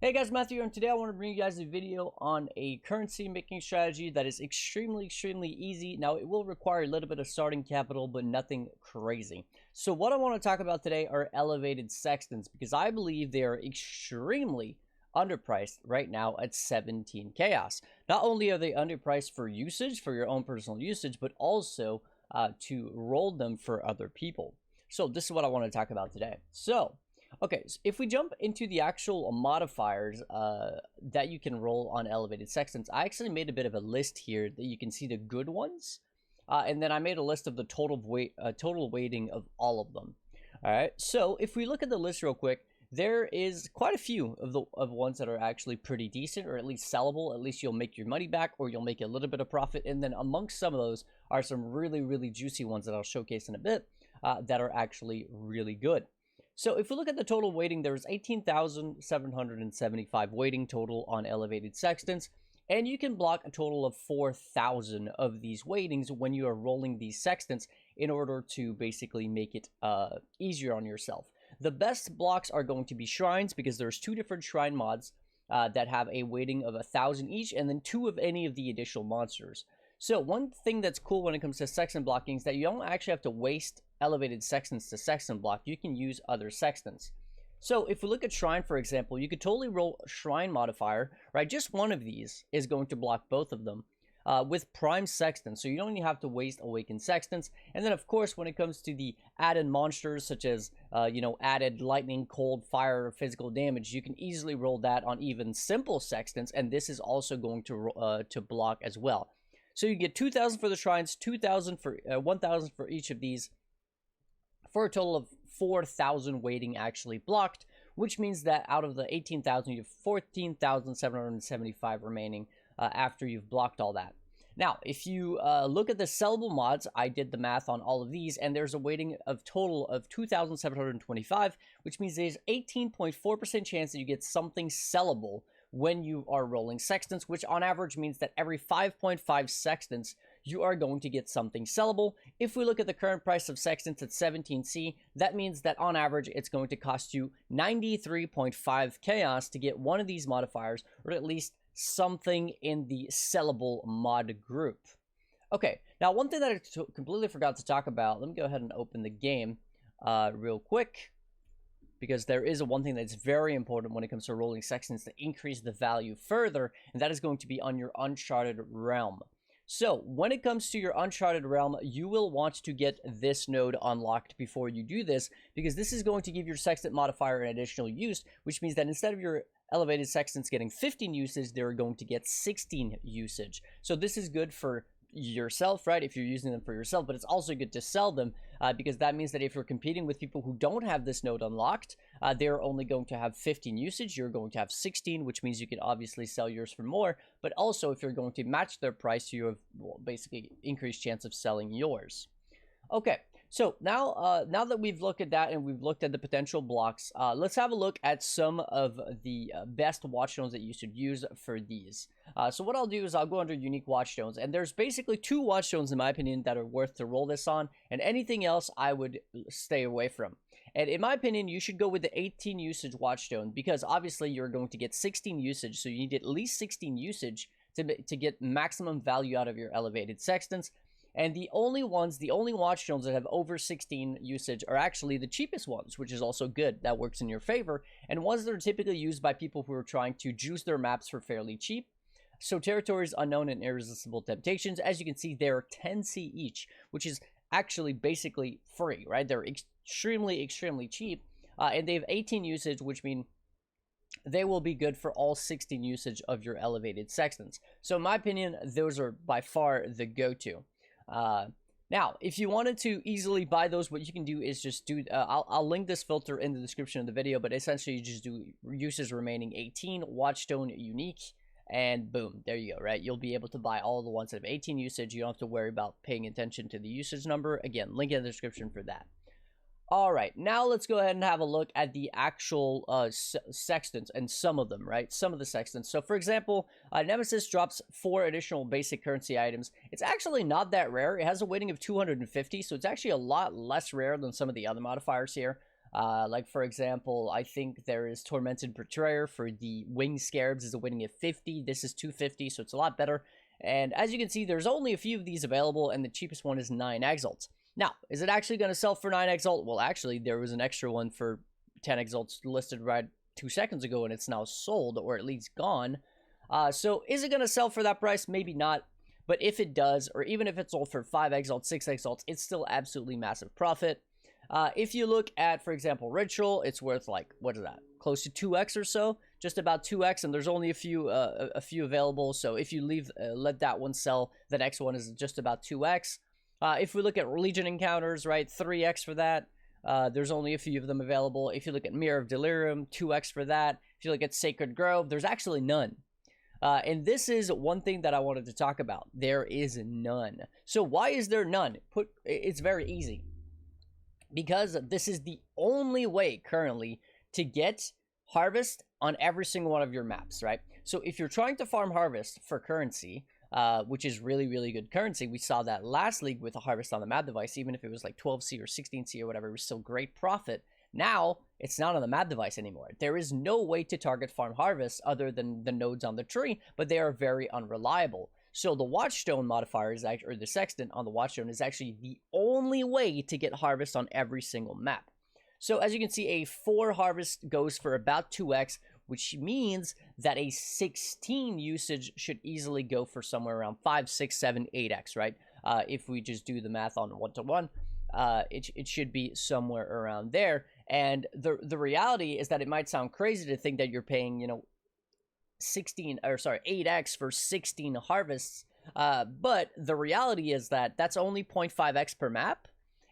Hey guys, Matthew here, and today I want to bring you guys a video on a currency making strategy that is extremely easy. Now, it will require a little bit of starting capital, but nothing crazy. So what I want to talk about today are elevated sextants, because I believe they are extremely underpriced right now at 17 chaos. Not only are they underpriced for usage, for your own personal usage, but also to roll them for other people. So this is what I want to talk about today. Okay, so if we jump into the actual modifiers that you can roll on elevated sextants, I actually made a bit of a list here that you can see the good ones, and then I made a list of the total weighting of all of them. All right, so if we look at the list real quick, there is quite a few of ones that are actually pretty decent, or at least sellable. At least you'll make your money back, or you'll make a little bit of profit. And then amongst some of those are some really juicy ones that I'll showcase in a bit that are actually really good. So if we look at the total weighting, there's 18,775 weighting total on elevated sextants, and you can block a total of 4,000 of these weightings when you are rolling these sextants in order to basically make it easier on yourself. The best blocks are going to be shrines, because there's two different shrine mods that have a weighting of 1,000 each, and then 2 of any of the additional monsters. So one thing that's cool when it comes to sextant blocking is that you don't actually have to waste elevated sextants to sextant block. You can use other sextants. So if we look at shrine, for example, you could totally roll shrine modifier, right? Just one of these is going to block both of them with prime sextants. So you don't even have to waste awakened sextants. And then of course, when it comes to the added monsters, such as added lightning, cold, fire, physical damage, you can easily roll that on even simple sextants, and this is also going to block as well. So you get 2,000 for the shrines, 2,000 for 1,000 for each of these, for a total of 4,000 weighting actually blocked, which means that out of the 18,000, you have 14,775 remaining after you've blocked all that. Now, if you look at the sellable mods, I did the math on all of these, and there's a weighting of total of 2,725, which means there's 18.4% chance that you get something sellable when you are rolling sextants, which on average means that every 5.5 sextants, you are going to get something sellable. If we look at the current price of sextants at 17C, that means that on average, it's going to cost you 93.5 chaos to get one of these modifiers, or at least something in the sellable mod group. Okay, now one thing that I completely forgot to talk about, let me go ahead and open the game real quick, because there is one thing that's very important when it comes to rolling sextants to increase the value further, and that is going to be on your Uncharted realm. So when it comes to your Uncharted realm, you will want to get this node unlocked before you do this, because this is going to give your sextant modifier an additional use, which means that instead of your elevated sextants getting 15 usage, they're going to get 16 usage. So this is good for yourself, right, if you're using them for yourself, but it's also good to sell them because that means that if you're competing with people who don't have this node unlocked, they're only going to have 15 usage, you're going to have 16, which means you can obviously sell yours for more. But also, if you're going to match their price, you have basically increased chance of selling yours. Okay, so now that we've looked at that and we've looked at the potential blocks, let's have a look at some of the best watchstones that you should use for these. So what I'll do is I'll go under unique watchstones, and there's basically 2 watchstones in my opinion that are worth to roll this on, and anything else I would stay away from. And in my opinion, you should go with the 18 usage watchstone, because obviously you're going to get 16 usage, so you need at least 16 usage to get maximum value out of your elevated sextants. And the only watchstones that have over 16 usage are actually the cheapest ones, which is also good. That works in your favor. And ones that are typically used by people who are trying to juice their maps for fairly cheap. So Territories Unknown and Irresistible Temptations, as you can see, they're 10C each, which is actually basically free, right? They're extremely cheap. And they have 18 usage, which means they will be good for all 16 usage of your elevated sextants. So in my opinion, those are by far the go-to. Now, if you wanted to easily buy those, what you can do is just do, I'll link this filter in the description of the video, but essentially you just do uses remaining 18, watchstone unique, and boom, there you go, right? You'll be able to buy all the ones that have 18 usage. You don't have to worry about paying attention to the usage number. Again, link in the description for that. All right, now let's go ahead and have a look at the actual sextants and some of them, right? Some of the sextants. So, for example, Nemesis drops 4 additional basic currency items. It's actually not that rare. It has a weighting of 250, so it's actually a lot less rare than some of the other modifiers here. Like, for example, I think there is Tormented Betrayer for the Wing Scarabs is a winning at 50. This is 250, so it's a lot better. And as you can see, there's only a few of these available, and the cheapest one is 9 Exalts. Now, is it actually going to sell for 9 Exalt? Well, actually, there was an extra one for 10 Exalts listed right 2 seconds ago, and it's now sold, or at least gone. So is it going to sell for that price? Maybe not. But if it does, or even if it's sold for 5 Exalts, 6 Exalts, it's still absolutely massive profit. If you look at, for example, Ritual, it's worth like, what is that? Close to 2x or so, just about 2x, and there's only a few available. So if you let that one sell, the next one is just about 2x. If we look at Legion Encounters, right, 3x for that. There's only a few of them available. If you look at Mirror of Delirium, 2x for that. If you look at Sacred Grove, there's actually none. And this is one thing that I wanted to talk about. There is none. So why is there none? It's very easy. Because this is the only way currently to get Harvest on every single one of your maps, right? So if you're trying to farm Harvest for currency, which is really, really good currency, we saw that last league with a Harvest on the map device, even if it was like 12C or 16C or whatever, it was still great profit. Now, it's not on the map device anymore. There is no way to target farm Harvest other than the nodes on the tree, but they are very unreliable. So the Watchstone modifier is actually, or the Sextant on the Watchstone is actually the only way to get Harvest on every single map. So as you can see, a 4 Harvest goes for about 2x, which means that a 16 usage should easily go for somewhere around 5, 6, 7, 8x, right? If we just do the math on 1-to-1, it should be somewhere around there. And the reality is that it might sound crazy to think that you're paying, 8x for 16 harvests, but the reality is that that's only 0.5x per map,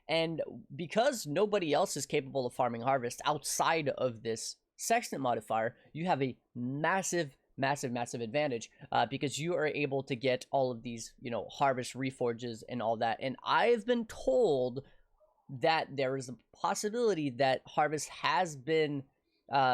and because nobody else is capable of farming Harvest outside of this Sextant modifier, you have a massive advantage, because you are able to get all of these, Harvest reforges and all that. And I've been told that there is a possibility that Harvest has been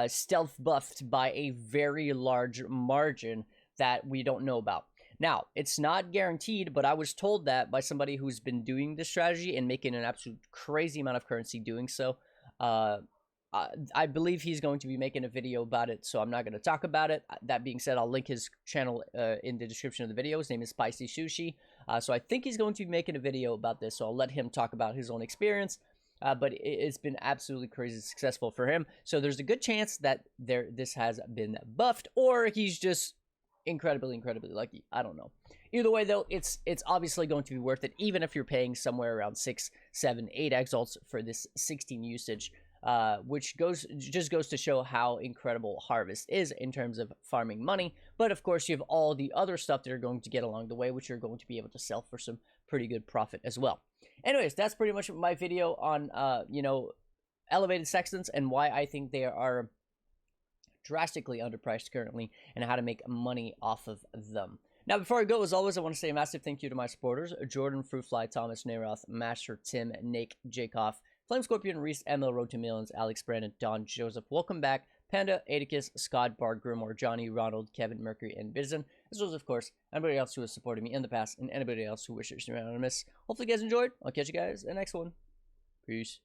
stealth buffed by a very large margin that we don't know about. Now, it's not guaranteed, but I was told that by somebody who's been doing this strategy and making an absolute crazy amount of currency doing so. I believe he's going to be making a video about it, so I'm not going to talk about it. That being said, I'll link his channel in the description of the video. His name is Spicysushi. So I think he's going to be making a video about this, so I'll let him talk about his own experience. But it's been absolutely crazy successful for him. So there's a good chance that this has been buffed, or he's just incredibly lucky. I don't know. Either way, though, it's obviously going to be worth it, even if you're paying somewhere around 6, 7, 8 exalts for this 16 usage, which just goes to show how incredible Harvest is in terms of farming money. But of course, you have all the other stuff that you're going to get along the way, which you're going to be able to sell for some pretty good profit as well. Anyways, that's pretty much my video on, elevated sextants and why I think they are drastically underpriced currently and how to make money off of them. Now, before I go, as always, I want to say a massive thank you to my supporters: Jordan, Fruitfly, Thomas, Naroth, Master, Tim, Nick, Jacoff, Flame Scorpion, Reese, ML, Road to Millions, Alex, Brandon, Don, Joseph, Welcome Back, Panda, Atticus, Scott, Bard, Grimoire, Johnny, Ronald, Kevin, Mercury, and Vision, as well as, of course, anybody else who has supported me in the past and anybody else who wishes to be anonymous. Hopefully you guys enjoyed. I'll catch you guys in the next one. Peace.